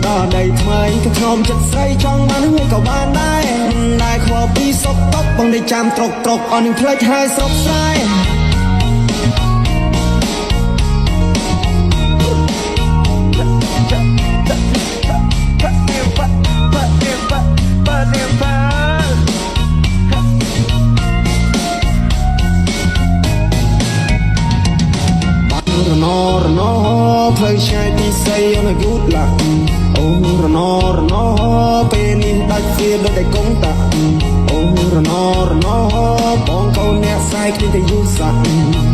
ដល់ដីថ្មីក៏ធ្នមចិត្តស្រីចង់បានហួយក៏បានដែរខ្វល់ពីសុកតុកបងได้ចាំត្រុកអន់នឹងផ្លេចហើយស្រុកស្រែរណផ្លូវឆ្ងាយពីស្អីអនយូតឡាអូរណពេលនេះដាច់វាដូចតែកុងតាអូរណបងកូនអ្នកស្អាយគ្នាតែយូរសាក់